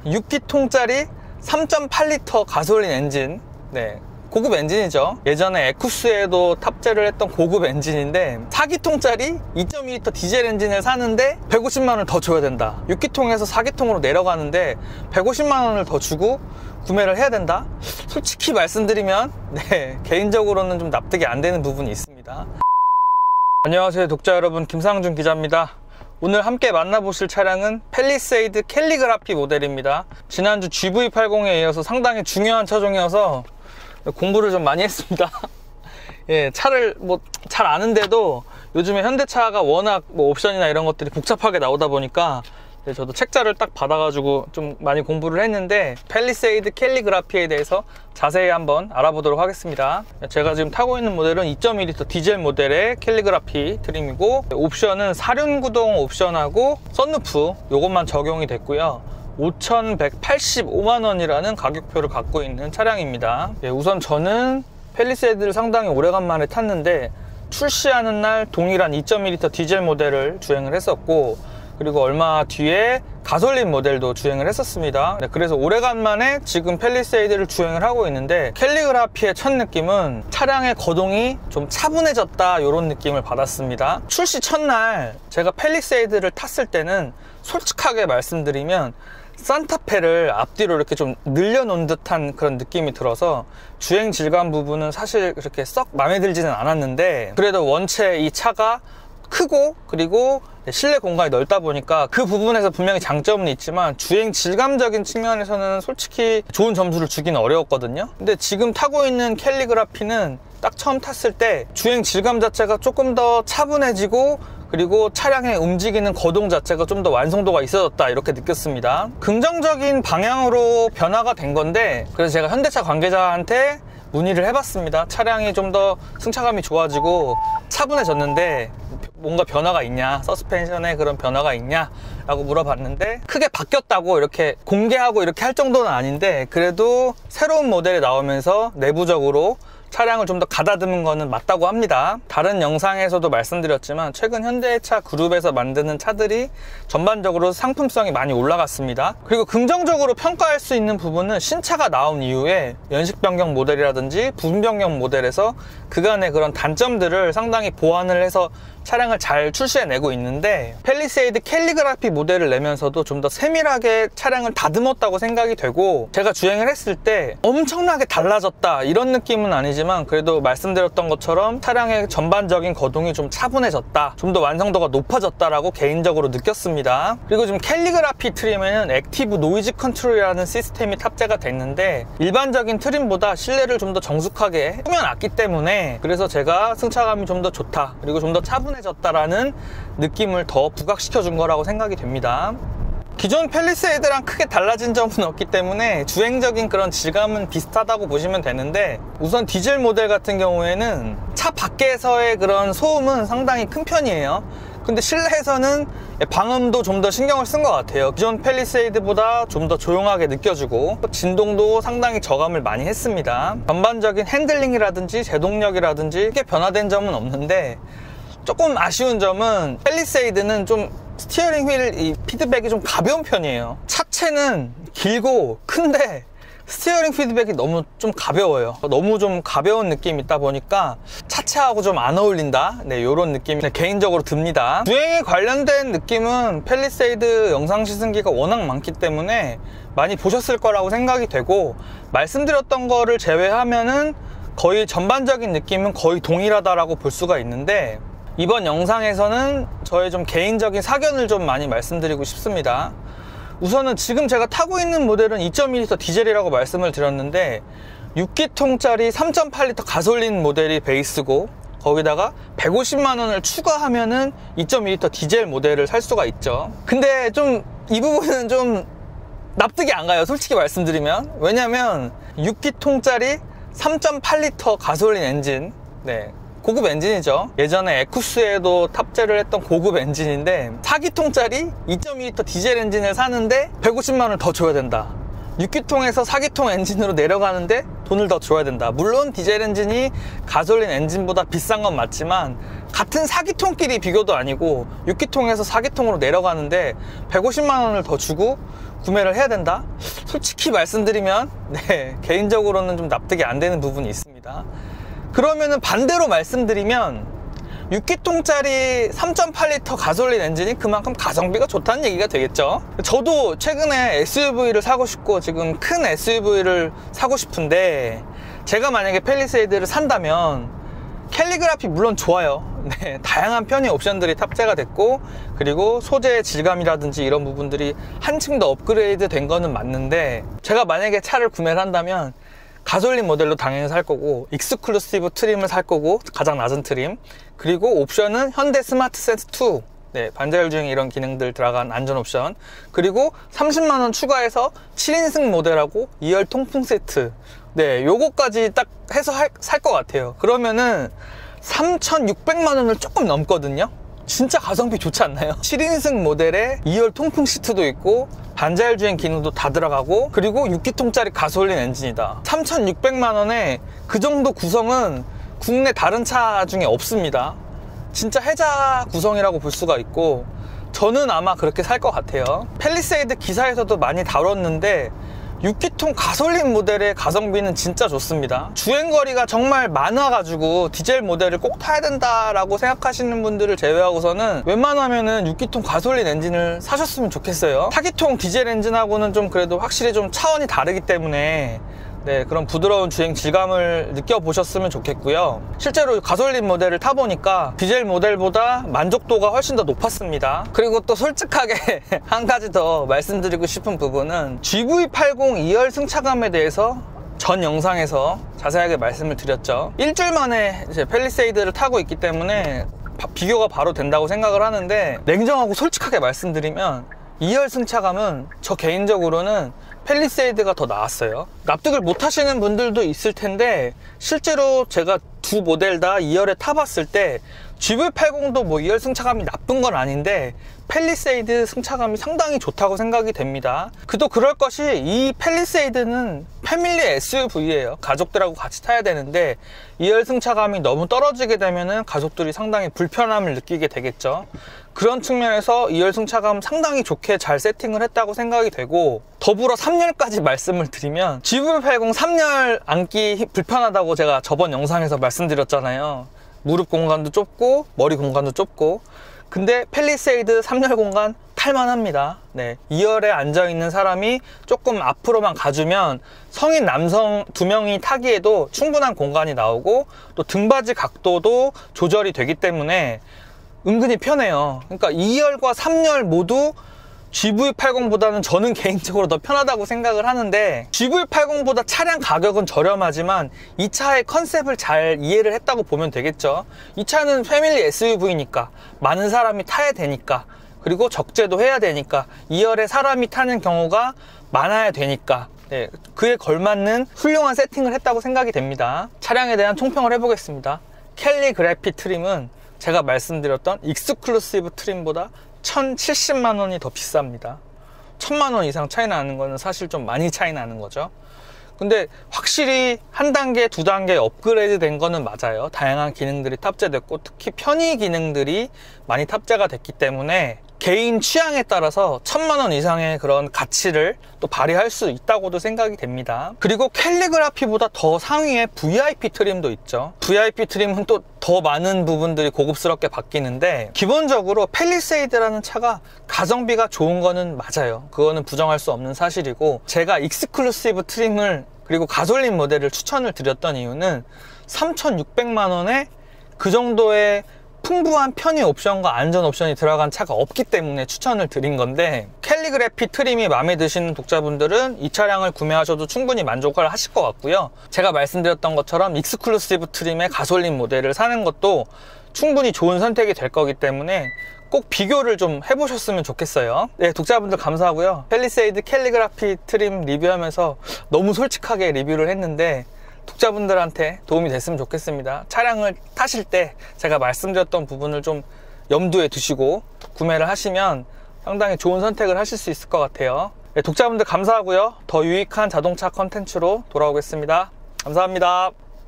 6기통짜리 3.8L 가솔린 엔진, 고급 엔진이죠. 예전에 에쿠스에도 탑재를 했던 고급 엔진인데 4기통짜리 2.2L 디젤 엔진을 사는데 150만 원을 더 줘야 된다. 6기통에서 4기통으로 내려가는데 150만 원을 더 주고 구매를 해야 된다? 솔직히 말씀드리면 개인적으로는 좀 납득이 안 되는 부분이 있습니다. 안녕하세요 독자 여러분, 김상준 기자입니다. 오늘 함께 만나보실 차량은 팰리세이드 캘리그라피 모델입니다. 지난주 GV80에 이어서 상당히 중요한 차종이어서 공부를 좀 많이 했습니다. 차를 잘 아는데도 요즘에 현대차가 워낙 옵션이나 이런 것들이 복잡하게 나오다 보니까 저도 책자를 딱 받아가지고 좀 많이 공부를 했는데 팰리세이드 캘리그라피에 대해서 자세히 한번 알아보도록 하겠습니다. 제가 지금 타고 있는 모델은 2.2L 디젤 모델의 캘리그라피 트림이고, 옵션은 사륜구동 옵션하고 썬루프 요것만 적용이 됐고요. 5,185만 원이라는 가격표를 갖고 있는 차량입니다. 우선 저는 팰리세이드를 상당히 오래간만에 탔는데 출시하는 날 동일한 2.2L 디젤 모델을 주행을 했었고, 그리고 얼마 뒤에 가솔린 모델도 주행을 했었습니다. 그래서 오래간만에 지금 팰리세이드를 주행을 하고 있는데, 캘리그라피의 첫 느낌은 차량의 거동이 좀 차분해졌다 이런 느낌을 받았습니다. 출시 첫날 제가 팰리세이드를 탔을 때는 솔직하게 말씀드리면 산타페를 앞뒤로 이렇게 좀 늘려놓은 듯한 그런 느낌이 들어서 주행 질감 부분은 사실 그렇게 썩 마음에 들지는 않았는데, 그래도 원체 이 차가 크고 그리고 실내 공간이 넓다 보니까 그 부분에서 분명히 장점은 있지만 주행 질감적인 측면에서는 솔직히 좋은 점수를 주기는 어려웠거든요. 근데 지금 타고 있는 캘리그라피는 딱 처음 탔을 때 주행 질감 자체가 조금 더 차분해지고, 그리고 차량의 움직이는 거동 자체가 좀 더 완성도가 있어졌다 이렇게 느꼈습니다. 긍정적인 방향으로 변화가 된 건데, 그래서 제가 현대차 관계자한테 문의를 해봤습니다. 차량이 좀 더 승차감이 좋아지고 차분해졌는데 뭔가 변화가 있냐, 서스펜션에 그런 변화가 있냐 라고 물어봤는데, 크게 바뀌었다고 이렇게 공개하고 이렇게 할 정도는 아닌데 그래도 새로운 모델이 나오면서 내부적으로 차량을 좀 더 가다듬은 거는 맞다고 합니다. 다른 영상에서도 말씀드렸지만 최근 현대차 그룹에서 만드는 차들이 전반적으로 상품성이 많이 올라갔습니다. 그리고 긍정적으로 평가할 수 있는 부분은 신차가 나온 이후에 연식 변경 모델이라든지 부품 변경 모델에서 그간의 그런 단점들을 상당히 보완을 해서 차량을 잘 출시해내고 있는데, 팰리세이드 캘리그라피 모델을 내면서도 좀 더 세밀하게 차량을 다듬었다고 생각이 되고, 제가 주행을 했을 때 엄청나게 달라졌다 이런 느낌은 아니지만 그래도 말씀드렸던 것처럼 차량의 전반적인 거동이 좀 차분해졌다, 좀 더 완성도가 높아졌다라고 개인적으로 느꼈습니다. 그리고 지금 캘리그라피 트림에는 액티브 노이즈 컨트롤이라는 시스템이 탑재가 됐는데, 일반적인 트림보다 실내를 좀 더 정숙하게 꾸며놨기 때문에 그래서 제가 승차감이 좀 더 좋다, 그리고 좀 더 차분해졌다라는 느낌을 더 부각시켜 준 거라고 생각이 됩니다. 기존 팰리세이드랑 크게 달라진 점은 없기 때문에 주행적인 그런 질감은 비슷하다고 보시면 되는데, 우선 디젤 모델 같은 경우에는 차 밖에서의 그런 소음은 상당히 큰 편이에요. 근데 실내에서는 방음도 좀 더 신경을 쓴 것 같아요. 기존 팰리세이드보다 좀 더 조용하게 느껴지고 진동도 상당히 저감을 많이 했습니다. 전반적인 핸들링이라든지 제동력이라든지 크게 변화된 점은 없는데, 조금 아쉬운 점은 팰리세이드는 좀 스티어링 휠 이 피드백이 좀 가벼운 편이에요. 차체는 길고 큰데 스티어링 피드백이 너무 좀 가벼워요. 너무 좀 가벼운 느낌이 있다 보니까 차체하고 좀 안 어울린다, 이런 느낌이 개인적으로 듭니다. 주행에 관련된 느낌은 팰리세이드 영상 시승기가 워낙 많기 때문에 많이 보셨을 거라고 생각이 되고, 말씀드렸던 거를 제외하면은 거의 전반적인 느낌은 거의 동일하다라고 볼 수가 있는데, 이번 영상에서는 저의 좀 개인적인 사견을 좀 많이 말씀드리고 싶습니다. 우선은 지금 제가 타고 있는 모델은 2.2L 디젤이라고 말씀을 드렸는데, 6기통짜리 3.8L 가솔린 모델이 베이스고, 거기다가 150만 원을 추가하면은 2.2L 디젤 모델을 살 수가 있죠. 근데 좀 이 부분은 좀 납득이 안 가요, 솔직히 말씀드리면. 왜냐면 6기통짜리 3.8L 가솔린 엔진, 고급 엔진이죠. 예전에 에쿠스에도 탑재를 했던 고급 엔진인데 4기통짜리 2.2L 디젤 엔진을 사는데 150만 원을 더 줘야 된다. 6기통에서 4기통 엔진으로 내려가는데 돈을 더 줘야 된다. 물론 디젤 엔진이 가솔린 엔진보다 비싼 건 맞지만 같은 4기통끼리 비교도 아니고 6기통에서 4기통으로 내려가는데 150만 원을 더 주고 구매를 해야 된다? 솔직히 말씀드리면 개인적으로는 좀 납득이 안 되는 부분이 있습니다. 그러면은 반대로 말씀드리면 6기통짜리 3.8리터 가솔린 엔진이 그만큼 가성비가 좋다는 얘기가 되겠죠. 저도 최근에 SUV를 사고 싶고 지금 큰 SUV를 사고 싶은데 제가 만약에 팰리세이드를 산다면 캘리그라피 물론 좋아요. 다양한 편의 옵션들이 탑재가 됐고 그리고 소재의 질감이라든지 이런 부분들이 한층 더 업그레이드 된 거는 맞는데 제가 만약에 차를 구매를 한다면 가솔린 모델로 당연히 살 거고 익스클루시브 트림을 살 거고 가장 낮은 트림 그리고 옵션은 현대 스마트 센스 2 반자율 주행 이런 기능들 들어간 안전 옵션 그리고 30만원 추가해서 7인승 모델하고 2열 통풍 세트 요거까지 딱 해서 살 것 같아요. 그러면은 3,600만원을 조금 넘거든요. 진짜 가성비 좋지 않나요? 7인승 모델에 2열 통풍 시트도 있고 반자율 주행 기능도 다 들어가고 그리고 6기통짜리 가솔린 엔진이다. 3,600만원에 그 정도 구성은 국내 다른 차 중에 없습니다. 진짜 혜자 구성이라고 볼 수가 있고 저는 아마 그렇게 살 것 같아요. 팰리세이드 기사에서도 많이 다뤘는데 6기통 가솔린 모델의 가성비는 진짜 좋습니다. 주행거리가 정말 많아가지고 디젤 모델을 꼭 타야 된다라고 생각하시는 분들을 제외하고서는 웬만하면은 6기통 가솔린 엔진을 사셨으면 좋겠어요. 4기통 디젤 엔진하고는 좀 그래도 확실히 좀 차원이 다르기 때문에 그런 부드러운 주행 질감을 느껴보셨으면 좋겠고요. 실제로 가솔린 모델을 타보니까 디젤 모델보다 만족도가 훨씬 더 높았습니다. 그리고 또 솔직하게 한 가지 더 말씀드리고 싶은 부분은 GV80 2열 승차감에 대해서 전 영상에서 자세하게 말씀을 드렸죠. 일주일 만에 이제 팰리세이드를 타고 있기 때문에 비교가 바로 된다고 생각을 하는데 냉정하고 솔직하게 말씀드리면 2열 승차감은 저 개인적으로는 팰리세이드가 더 나았어요. 납득을 못 하시는 분들도 있을 텐데 실제로 제가 두 모델 다 2열에 타봤을 때 GV80도 뭐 2열 승차감이 나쁜 건 아닌데 팰리세이드 승차감이 상당히 좋다고 생각이 됩니다. 그도 그럴 것이 이 팰리세이드는 패밀리 SUV예요. 가족들하고 같이 타야 되는데 2열 승차감이 너무 떨어지게 되면은 가족들이 상당히 불편함을 느끼게 되겠죠. 그런 측면에서 2열 승차감 상당히 좋게 잘 세팅을 했다고 생각이 되고 더불어 3열까지 말씀을 드리면 GV80 3열 앉기 불편하다고 제가 저번 영상에서 말씀드렸잖아요. 무릎 공간도 좁고 머리 공간도 좁고 근데 팰리세이드 3열 공간 탈만합니다. 2열에 앉아있는 사람이 조금 앞으로만 가주면 성인 남성 2명이 타기에도 충분한 공간이 나오고 또 등받이 각도도 조절이 되기 때문에 은근히 편해요. 그러니까 2열과 3열 모두 GV80보다는 저는 개인적으로 더 편하다고 생각을 하는데 GV80보다 차량 가격은 저렴하지만 이 차의 컨셉을 잘 이해를 했다고 보면 되겠죠. 이 차는 패밀리 SUV니까 많은 사람이 타야 되니까 그리고 적재도 해야 되니까 2열에 사람이 타는 경우가 많아야 되니까 그에 걸맞는 훌륭한 세팅을 했다고 생각이 됩니다. 차량에 대한 총평을 해보겠습니다. 캘리그래피 트림은 제가 말씀드렸던 익스클루시브 트림보다 1,070만원이 더 비쌉니다. 1,000만원 이상 차이 나는 거는 사실 좀 많이 차이 나는 거죠. 근데 확실히 한 단계, 두 단계 업그레이드 된 거는 맞아요. 다양한 기능들이 탑재됐고 특히 편의 기능들이 많이 탑재가 됐기 때문에 개인 취향에 따라서 1,000만원 이상의 그런 가치를 또 발휘할 수 있다고도 생각이 됩니다. 그리고 캘리그라피보다 더 상위에 VIP 트림도 있죠. VIP 트림은 또 더 많은 부분들이 고급스럽게 바뀌는데 기본적으로 팰리세이드라는 차가 가성비가 좋은 거는 맞아요. 그거는 부정할 수 없는 사실이고 제가 익스클루시브 트림을 그리고 가솔린 모델을 추천을 드렸던 이유는 3,600만원에 그 정도의 풍부한 편의 옵션과 안전 옵션이 들어간 차가 없기 때문에 추천을 드린 건데 캘리그래피 트림이 마음에 드시는 독자분들은 이 차량을 구매하셔도 충분히 만족을 하실 것 같고요. 제가 말씀드렸던 것처럼 익스클루시브 트림의 가솔린 모델을 사는 것도 충분히 좋은 선택이 될 거기 때문에 꼭 비교를 좀 해보셨으면 좋겠어요. 독자분들 감사하고요. 팰리세이드 캘리그래피 트림 리뷰하면서 너무 솔직하게 리뷰를 했는데 독자분들한테 도움이 됐으면 좋겠습니다. 차량을 타실 때 제가 말씀드렸던 부분을 좀 염두에 두시고 구매를 하시면 상당히 좋은 선택을 하실 수 있을 것 같아요. 독자분들 감사하고요. 더 유익한 자동차 컨텐츠로 돌아오겠습니다. 감사합니다.